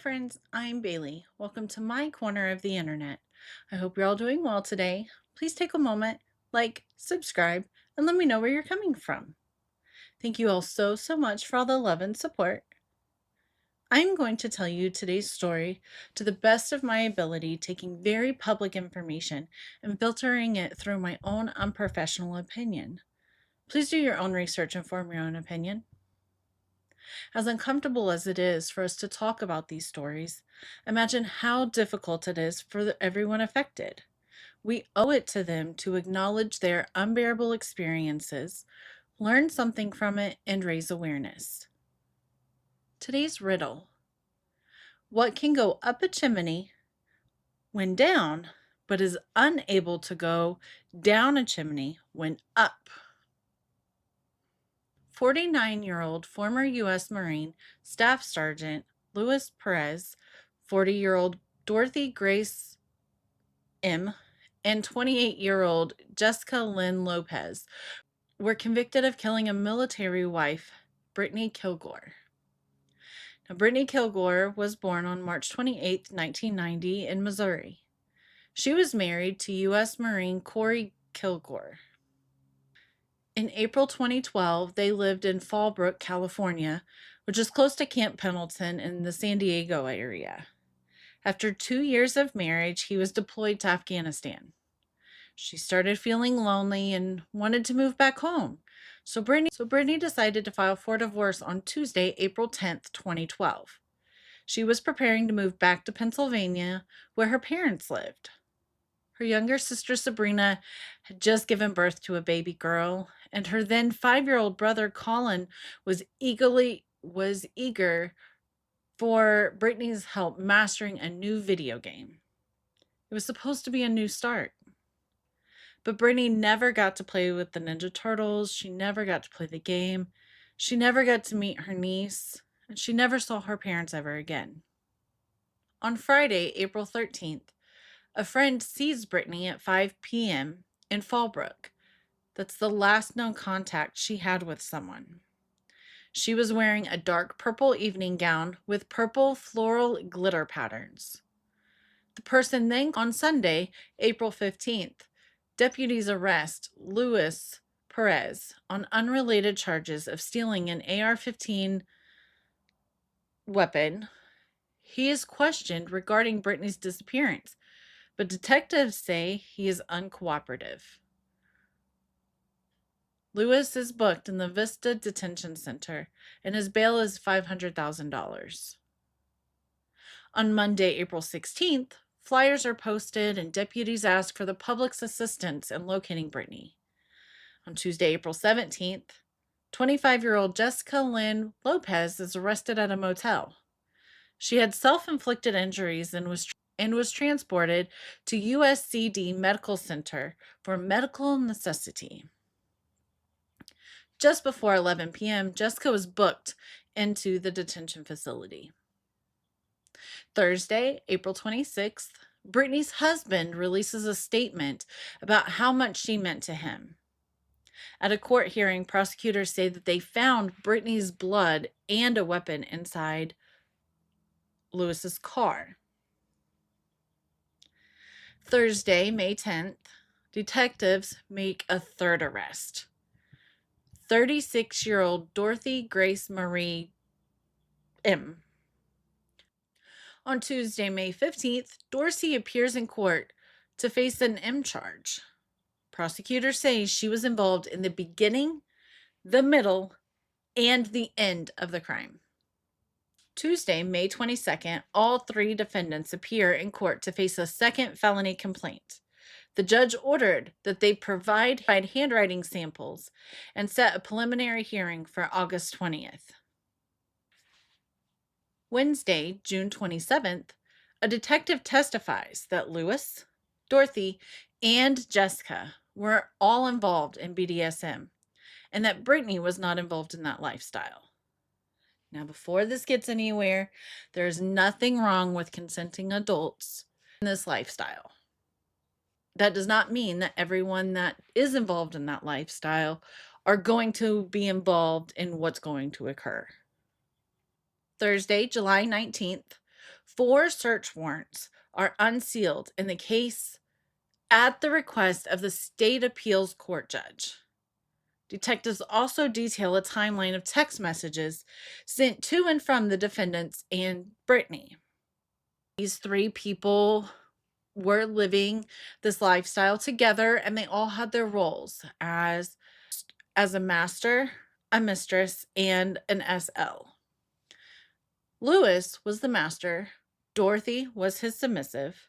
friends, I'm Bailey. Welcome to my corner of the internet. I hope you're all doing well today. Please take a moment, like, subscribe, and let me know where you're coming from. Thank you all so much for all the love and support. I'm going to tell you today's story to the best of my ability, taking very public information and filtering it through my own unprofessional opinion. Please do your own research and form your own opinion. As uncomfortable as it is for us to talk about these stories, imagine how difficult it is for everyone affected. We owe it to them to acknowledge their unbearable experiences, learn something from it, and raise awareness. Today's riddle: what can go up a chimney when down, but is unable to go down a chimney when up? 49-year-old former U.S. Marine Staff Sergeant Louis Perez, 40-year-old Dorothy Grace M., and 28-year-old Jessica Lynn Lopez were convicted of killing a military wife, Brittany Killgore. Now, Brittany Killgore was born on March 28, 1990 in Missouri. She was married to U.S. Marine Corey Killgore. In April 2012, they lived in Fallbrook, California, which is close to Camp Pendleton in the San Diego area. After 2 years of marriage, he was deployed to Afghanistan. She started feeling lonely and wanted to move back home. So Brittany decided to file for divorce on Tuesday, April 10th, 2012. She was preparing to move back to Pennsylvania, where her parents lived. Her younger sister Sabrina had just given birth to a baby girl, and her then 5-year-old brother Colin was eager for Brittany's help mastering a new video game. It was supposed to be a new start. But Brittany never got to play with the Ninja Turtles. She never got to play the game. She never got to meet her niece, and she never saw her parents ever again. On Friday, April 13th, a friend sees Brittany at 5 p.m. in Fallbrook. That's the last known contact she had with someone. She was wearing a dark purple evening gown with purple floral glitter patterns. The person then, on Sunday, April 15th, deputies arrest Louis Perez on unrelated charges of stealing an AR-15 weapon. He is questioned regarding Brittany's disappearance, but detectives say he is uncooperative. Louis is booked in the Vista Detention Center, and his bail is $500,000. On Monday, April 16th, flyers are posted and deputies ask for the public's assistance in locating Brittany. On Tuesday, April 17th, 25-year-old Jessica Lynn Lopez is arrested at a motel. She had self-inflicted injuries and was transported to USCD Medical Center for medical necessity. Just before 11 p.m., Jessica was booked into the detention facility. Thursday, April 26th, Brittany's husband releases a statement about how much she meant to him. At a court hearing, prosecutors say that they found Brittany's blood and a weapon inside Louis's car. Thursday, May 10th, detectives make a third arrest. 36-year-old Dorothy Grace Maraglino M. On Tuesday, May 15th, Dorsey appears in court to face an M charge. Prosecutors say she was involved in the beginning, the middle, and the end of the crime. Tuesday, May 22nd, all 3 defendants appear in court to face a second felony complaint. The judge ordered that they provide handwriting samples and set a preliminary hearing for August 20th. Wednesday, June 27th, a detective testifies that Louis, Dorothy, and Jessica were all involved in BDSM, and that Brittany was not involved in that lifestyle. Now, before this gets anywhere, there's nothing wrong with consenting adults in this lifestyle. That does not mean that everyone that is involved in that lifestyle are going to be involved in what's going to occur. Thursday, July 19th, 4 search warrants are unsealed in the case at the request of the state appeals court judge. Detectives also detail a timeline of text messages sent to and from the defendants and Brittany. These 3 people were living this lifestyle together, and they all had their roles as a master, a mistress, and an SL. Louis was the master, Dorothy was his submissive,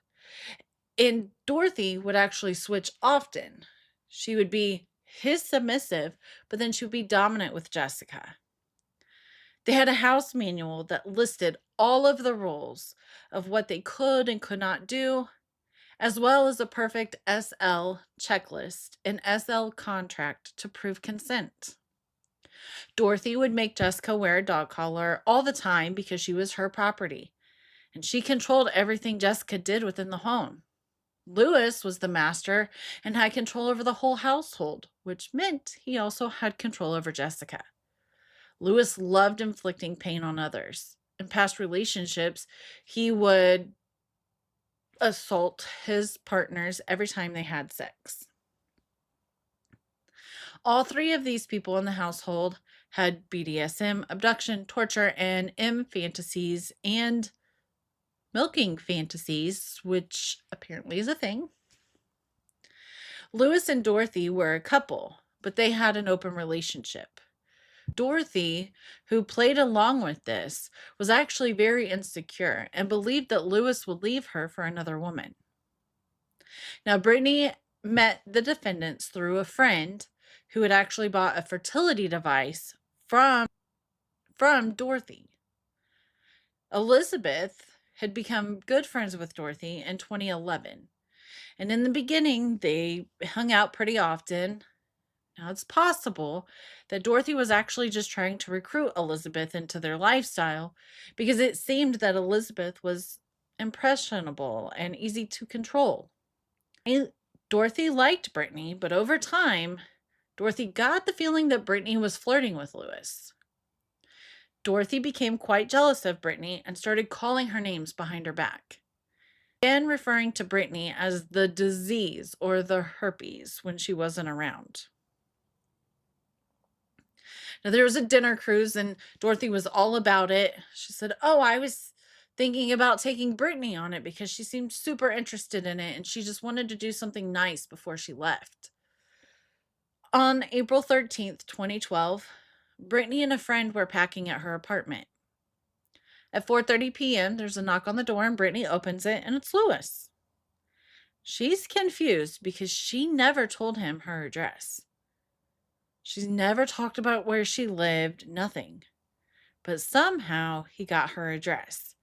and Dorothy would actually switch often. She would be his submissive, but then she would be dominant with Jessica. They had a house manual that listed all of the rules of what they could and could not do, as well as a perfect SL checklist and SL contract to prove consent. Dorothy would make Jessica wear a dog collar all the time because she was her property, and she controlled everything Jessica did within the home. Louis was the master and had control over the whole household, which meant he also had control over Jessica. Louis loved inflicting pain on others. In past relationships, he would assault his partners every time they had sex. All 3 of these people in the household had BDSM, abduction, torture, and M fantasies and milking fantasies, which apparently is a thing. Louis and Dorothy were a couple, but they had an open relationship. Dorothy, who played along with this, was actually very insecure and believed that Louis would leave her for another woman. Now, Brittany met the defendants through a friend who had actually bought a fertility device from Dorothy. Elizabeth had become good friends with Dorothy in 2011. And in the beginning, they hung out pretty often. Now, it's possible that Dorothy was actually just trying to recruit Elizabeth into their lifestyle because it seemed that Elizabeth was impressionable and easy to control. Dorothy liked Brittany, but over time, Dorothy got the feeling that Brittany was flirting with Louis. Dorothy became quite jealous of Brittany and started calling her names behind her back. Began referring to Brittany as the disease or the herpes when she wasn't around. Now, there was a dinner cruise and Dorothy was all about it. She said, "Oh, I was thinking about taking Brittany on it because she seemed super interested in it and she just wanted to do something nice before she left." On April 13th, 2012, Brittany and a friend were packing at her apartment. At 4:30 p.m., there's a knock on the door and Brittany opens it and it's Louis. She's confused because she never told him her address. She's never talked about where she lived, nothing. But somehow he got her address.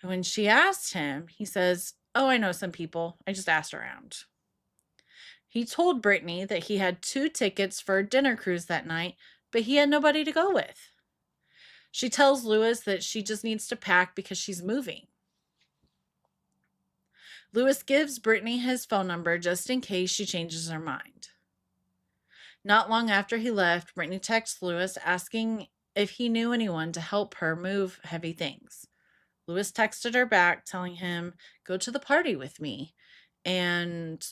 And when she asked him, he says, "Oh, I know some people. I just asked around." He told Brittany that he had 2 tickets for a dinner cruise that night, but he had nobody to go with. She tells Louis that she just needs to pack because she's moving. Louis gives Brittany his phone number just in case she changes her mind. Not long after he left, Brittany texts Louis asking if he knew anyone to help her move heavy things. Louis texted her back telling him, "Go to the party with me and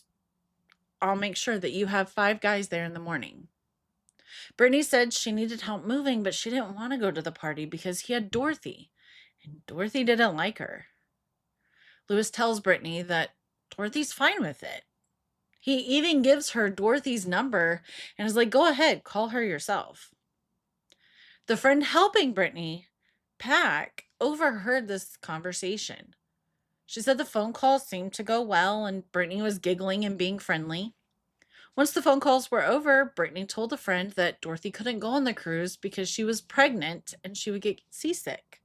I'll make sure that you have 5 guys there in the morning." Brittany said she needed help moving, but she didn't want to go to the party because he had Dorothy, and Dorothy didn't like her. Louis tells Brittany that Dorothy's fine with it. He even gives her Dorothy's number and is like, "Go ahead, call her yourself." The friend helping Brittany pack overheard this conversation. She said the phone calls seemed to go well and Brittany was giggling and being friendly. Once the phone calls were over, Brittany told a friend that Dorothy couldn't go on the cruise because she was pregnant and she would get seasick.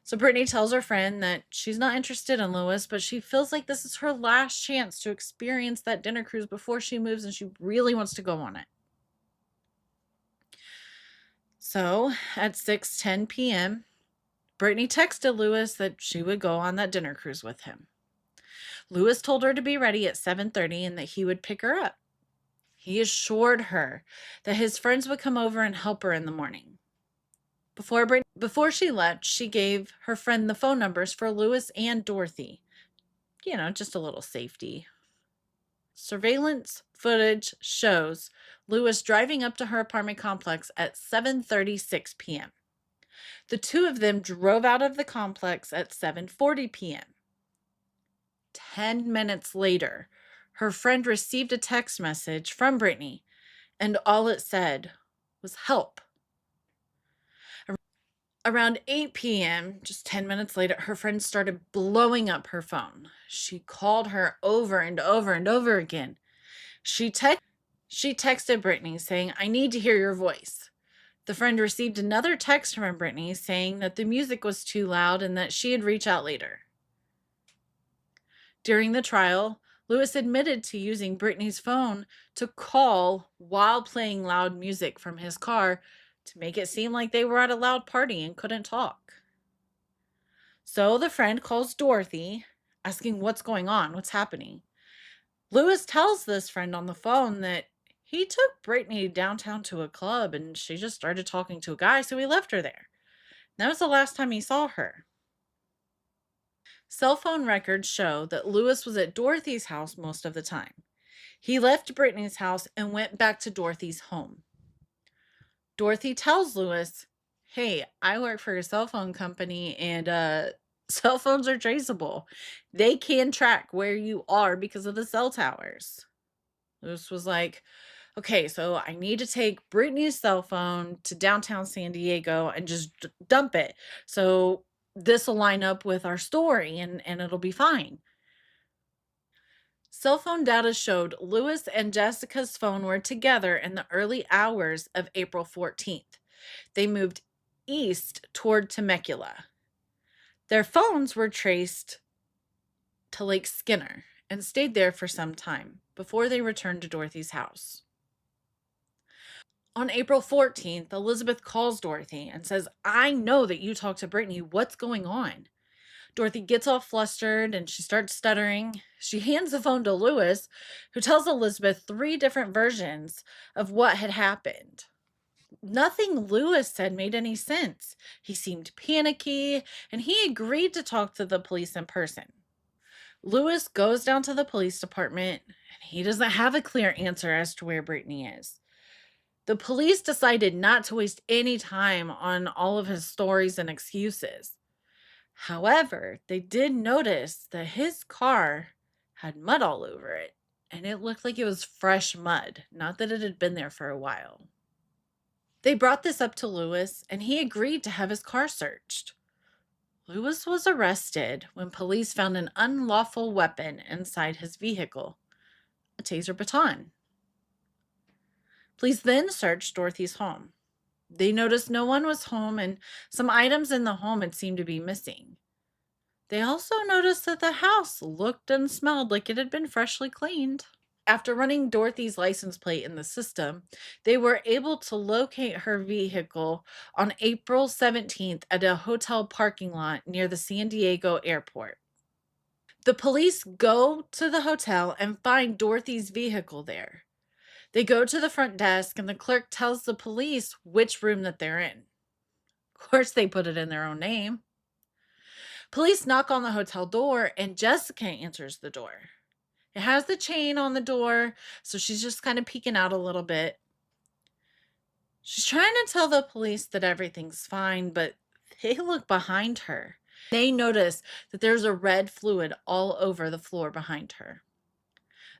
So Brittany tells her friend that she's not interested in Louis, but she feels like this is her last chance to experience that dinner cruise before she moves and she really wants to go on it. So at 6:10 p.m., Brittany texted Louis that she would go on that dinner cruise with him. Louis told her to be ready at 7:30 and that he would pick her up. He assured her that his friends would come over and help her in the morning. Before she left, she gave her friend the phone numbers for Louis and Dorothy. Just a little safety. Surveillance footage shows Louis driving up to her apartment complex at 7:36 p.m. The two of them drove out of the complex at 7:40 p.m. 10 minutes later, her friend received a text message from Brittany, and all it said was help. Around 8 p.m., just 10 minutes later, her friend started blowing up her phone. She called her over and over and over again. She texted Brittany saying, "I need to hear your voice." The friend received another text from Brittany saying that the music was too loud and that she'd reach out later. During the trial, Louis admitted to using Brittany's phone to call while playing loud music from his car to make it seem like they were at a loud party and couldn't talk. So the friend calls Dorothy, asking what's going on, what's happening. Louis tells this friend on the phone that he took Brittany downtown to a club and she just started talking to a guy, so he left her there. That was the last time he saw her. Cell phone records show that Louis was at Dorothy's house most of the time. He left Brittany's house and went back to Dorothy's home. Dorothy tells Louis, "Hey, I work for a cell phone company and cell phones are traceable. They can track where you are because of the cell towers." Louis was like, "Okay, so I need to take Brittany's cell phone to downtown San Diego and just dump it. So this will line up with our story and it'll be fine." Cell phone data showed Louis and Jessica's phone were together in the early hours of April 14th. They moved east toward Temecula. Their phones were traced to Lake Skinner and stayed there for some time before they returned to Dorothy's house. On April 14th, Elizabeth calls Dorothy and says, "I know that you talked to Brittany. What's going on?" Dorothy gets all flustered and she starts stuttering. She hands the phone to Louis, who tells Elizabeth 3 different versions of what had happened. Nothing Louis said made any sense. He seemed panicky and he agreed to talk to the police in person. Louis goes down to the police department and he doesn't have a clear answer as to where Brittany is. The police decided not to waste any time on all of his stories and excuses. However, they did notice that his car had mud all over it, and it looked like it was fresh mud, not that it had been there for a while. They brought this up to Louis, and he agreed to have his car searched. Louis was arrested when police found an unlawful weapon inside his vehicle, a taser baton. Police then searched Dorothy's home. They noticed no one was home, and some items in the home had seemed to be missing. They also noticed that the house looked and smelled like it had been freshly cleaned. After running Dorothy's license plate in the system, they were able to locate her vehicle on April 17th at a hotel parking lot near the San Diego airport. The police go to the hotel and find Dorothy's vehicle there. They go to the front desk and the clerk tells the police which room that they're in. Of course, they put it in their own name. Police knock on the hotel door and Jessica answers the door. It has the chain on the door, so she's just kind of peeking out a little bit. She's trying to tell the police that everything's fine, but they look behind her. They notice that there's a red fluid all over the floor behind her.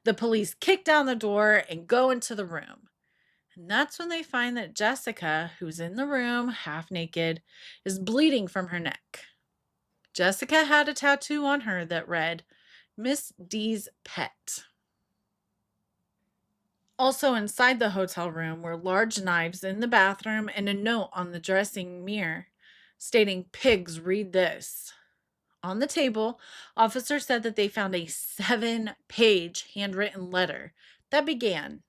The police kick down the door and go into the room. And that's when they find that Jessica, who's in the room, half naked, is bleeding from her neck. Jessica had a tattoo on her that read, "Miss D's pet." Also inside the hotel room were large knives in the bathroom and a note on the dressing mirror stating, "Pigs, read this." On the table, officers said that they found a 7-page handwritten letter that began,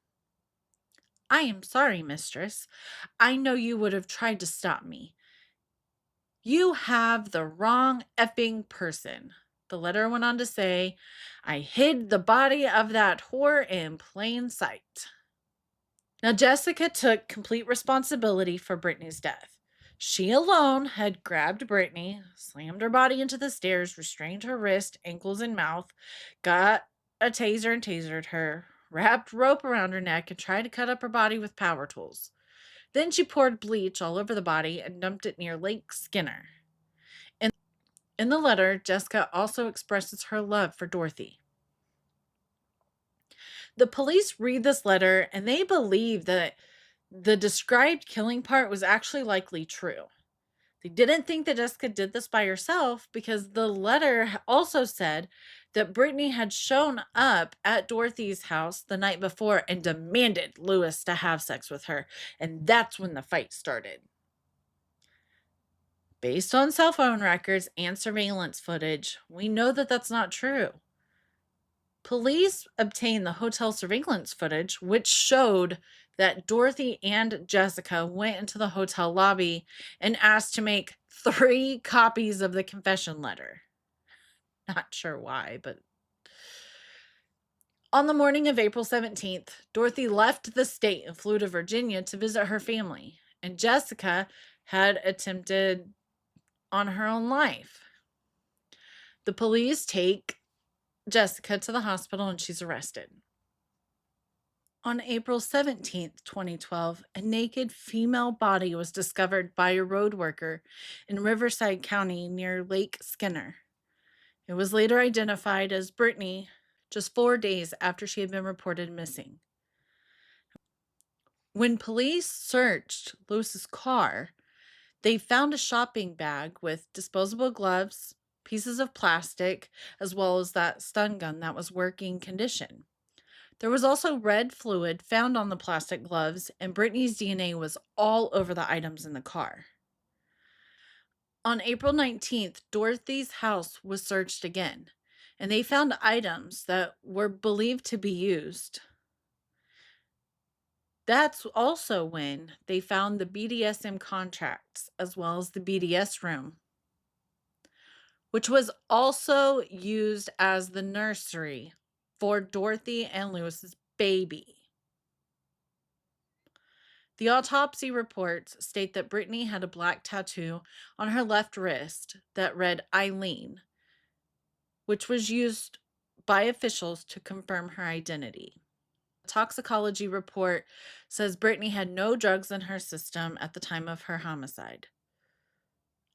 "I am sorry, mistress. I know you would have tried to stop me. You have the wrong effing person." The letter went on to say, "I hid the body of that whore in plain sight." Now, Jessica took complete responsibility for Brittany's death. She alone had grabbed Brittany, slammed her body into the stairs, restrained her wrist, ankles, and mouth, got a taser and tasered her, wrapped rope around her neck, and tried to cut up her body with power tools. Then she poured bleach all over the body and dumped it near Lake Skinner. In the letter, Jessica also expresses her love for Dorothy. The police read this letter and they believe that the described killing part was actually likely true. They didn't think that Jessica did this by herself because the letter also said that Brittany had shown up at Dorothy's house the night before and demanded Louis to have sex with her, and that's when the fight started. Based on cell phone records and surveillance footage, we know that that's not true. Police obtained the hotel surveillance footage, which showed that Dorothy and Jessica went into the hotel lobby and asked to make 3 copies of the confession letter. Not sure why, but on the morning of April 17th, Dorothy left the state and flew to Virginia to visit her family, and Jessica had attempted on her own life. The police take Jessica to the hospital and she's arrested. On April 17th, 2012, a naked female body was discovered by a road worker in Riverside County near Lake Skinner. It was later identified as Brittany just 4 days after she had been reported missing. When police searched Louis's car, they found a shopping bag with disposable gloves, pieces of plastic, as well as that stun gun that was working condition. There was also red fluid found on the plastic gloves, and Brittany's DNA was all over the items in the car. On April 19th, Dorothy's house was searched again, and they found items that were believed to be used. That's also when they found the BDSM contracts as well as the BDS room, which was also used as the nursery for Dorothy and Louis's baby. The autopsy reports state that Brittany had a black tattoo on her left wrist that read Eileen, which was used by officials to confirm her identity. A toxicology report says Brittany had no drugs in her system at the time of her homicide.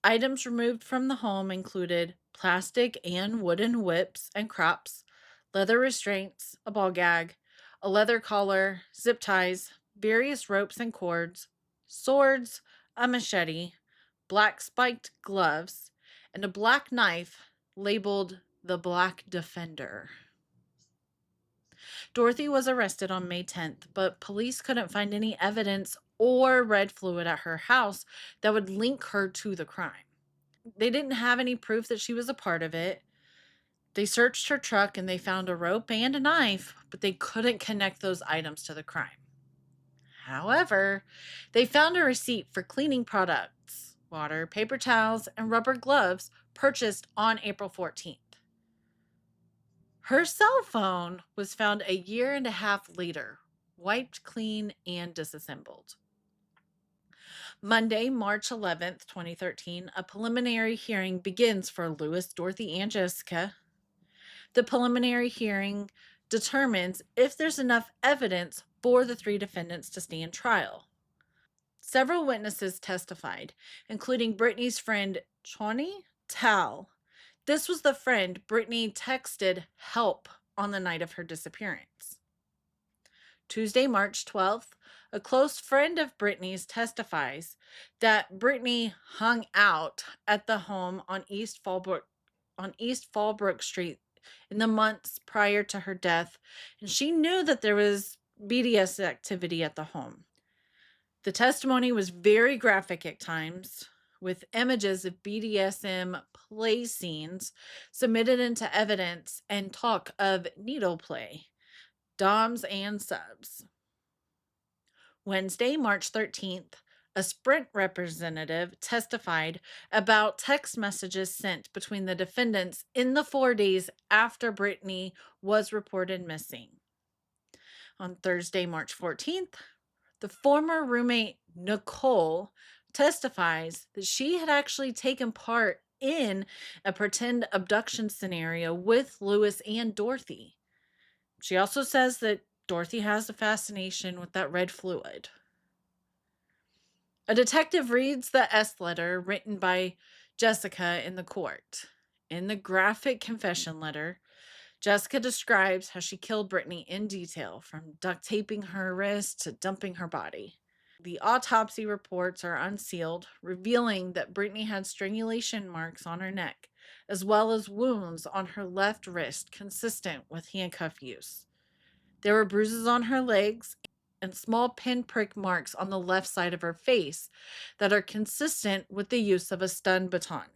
Items removed from the home included plastic and wooden whips and crops, leather restraints, a ball gag, a leather collar, zip ties, various ropes and cords, swords, a machete, black spiked gloves, and a black knife labeled the Black Defender. Dorothy was arrested on May 10th, but police couldn't find any evidence or red fluid at her house that would link her to the crime. They didn't have any proof that she was a part of it. They searched her truck and they found a rope and a knife, but they couldn't connect those items to the crime. However, they found a receipt for cleaning products, water, paper towels, and rubber gloves purchased on April 14th. Her cell phone was found a year and a half later, wiped clean and disassembled. Monday, March 11th, 2013, a preliminary hearing begins for Louis, Dorothy, and Jessica. The preliminary hearing determines if there's enough evidence for the 3 defendants to stand trial. Several witnesses testified, including Brittany's friend, Choni Tal. This was the friend Brittany texted help on the night of her disappearance. Tuesday, March 12th, a close friend of Brittany's testifies that Brittany hung out at the home on East Fallbrook Street in the months prior to her death, and she knew that there was BDS activity at the home. The testimony was very graphic at times, with images of BDSM play scenes submitted into evidence and talk of needle play, doms and subs. Wednesday, March 13th, a Sprint representative testified about text messages sent between the defendants in the 4 days after Brittany was reported missing. On Thursday, March 14th, the former roommate, Nicole, testifies that she had actually taken part in a pretend abduction scenario with Louis and Dorothy. She also says that Dorothy has a fascination with that red fluid. A detective reads the S letter written by Jessica in the court. In the graphic confession letter, Jessica describes how she killed Brittany in detail, from duct taping her wrist to dumping her body. The autopsy reports are unsealed, revealing that Brittany had strangulation marks on her neck, as well as wounds on her left wrist consistent with handcuff use. There were bruises on her legs and small pinprick marks on the left side of her face that are consistent with the use of a stun baton.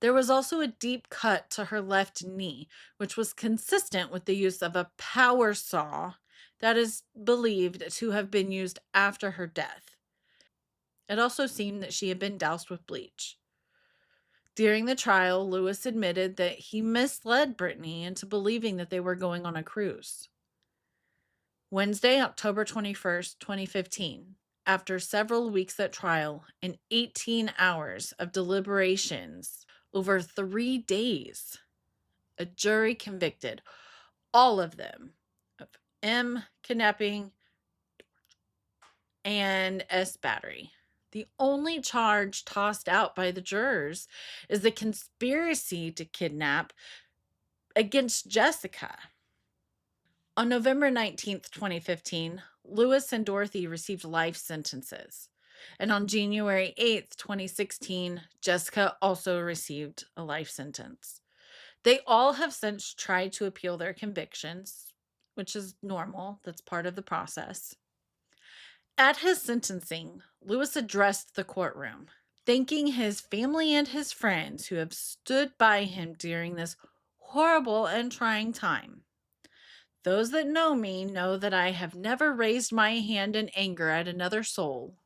There was also a deep cut to her left knee, which was consistent with the use of a power saw that is believed to have been used after her death. It also seemed that she had been doused with bleach. During the trial, Louis admitted that he misled Brittany into believing that they were going on a cruise. Wednesday, October 21st, 2015, after several weeks at trial and 18 hours of deliberations over 3 days, a jury convicted all of them of M, kidnapping, and S, battery. The only charge tossed out by the jurors is the conspiracy to kidnap against Jessica. On November 19th, 2015, Louis and Dorothy received life sentences. And on January 8th, 2016, Jessica also received a life sentence. They all have since tried to appeal their convictions, which is normal. That's part of the process. At his sentencing, Louis addressed the courtroom, thanking his family and his friends who have stood by him during this horrible and trying time. Those that know me know that I have never raised my hand in anger at another soul.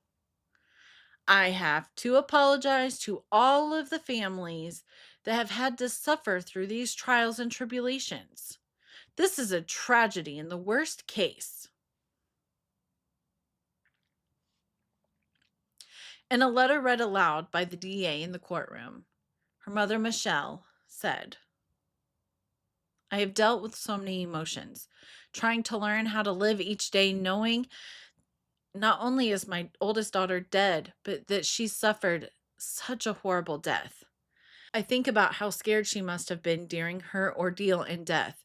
I have to apologize to all of the families that have had to suffer through these trials and tribulations. This is a tragedy in the worst case. In a letter read aloud by the DA in the courtroom, her mother, Michelle, said, "I have dealt with so many emotions, trying to learn how to live each day knowing not only is my oldest daughter dead, but that she suffered such a horrible death. I think about how scared she must have been during her ordeal in death,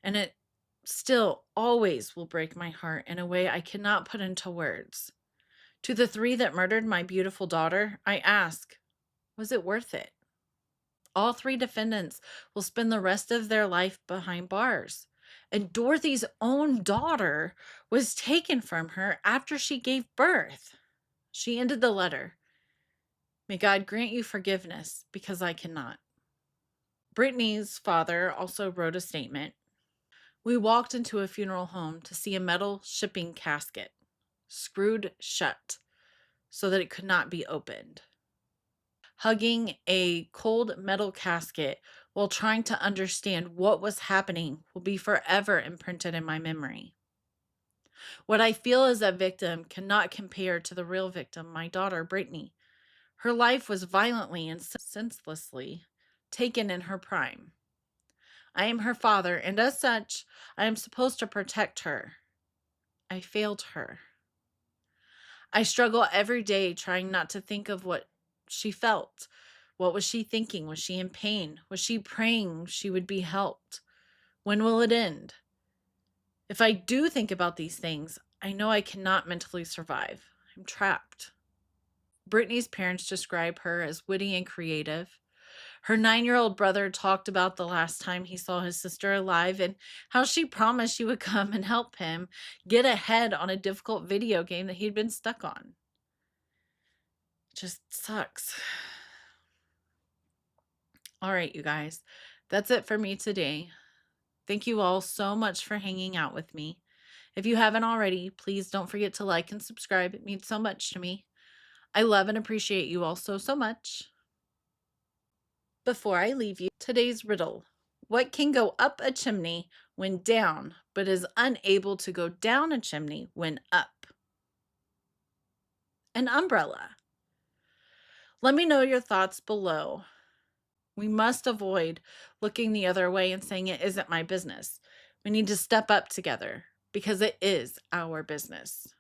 and it still always will break my heart in a way I cannot put into words. To the 3 that murdered my beautiful daughter, I ask, was it worth it? All 3 defendants will spend the rest of their life behind bars. And Dorothy's own daughter was taken from her after she gave birth." She ended the letter, "May God grant you forgiveness, because I cannot." Brittany's father also wrote a statement. "We walked into a funeral home to see a metal shipping casket, screwed shut so that it could not be opened. Hugging a cold metal casket while trying to understand what was happening will be forever imprinted in my memory. What I feel as a victim cannot compare to the real victim, my daughter, Brittany. Her life was violently and senselessly taken in her prime. I am her father, and as such, I am supposed to protect her. I failed her. I struggle every day trying not to think of what she felt. What was she thinking? Was she in pain? Was she praying she would be helped? When will it end? If I do think about these things, I know I cannot mentally survive. I'm trapped." Brittany's parents describe her as witty and creative. Her 9-year-old brother talked about the last time he saw his sister alive and how she promised she would come and help him get ahead on a difficult video game that he'd been stuck on. Just sucks. All right, you guys, that's it for me today. Thank you all so much for hanging out with me. If you haven't already, please don't forget to like and subscribe. It means so much to me. I love and appreciate you all so, so much. Before I leave you, today's riddle. What can go up a chimney when down, but is unable to go down a chimney when up? An umbrella. Let me know your thoughts below. We must avoid looking the other way and saying it isn't my business. We need to step up together because it is our business.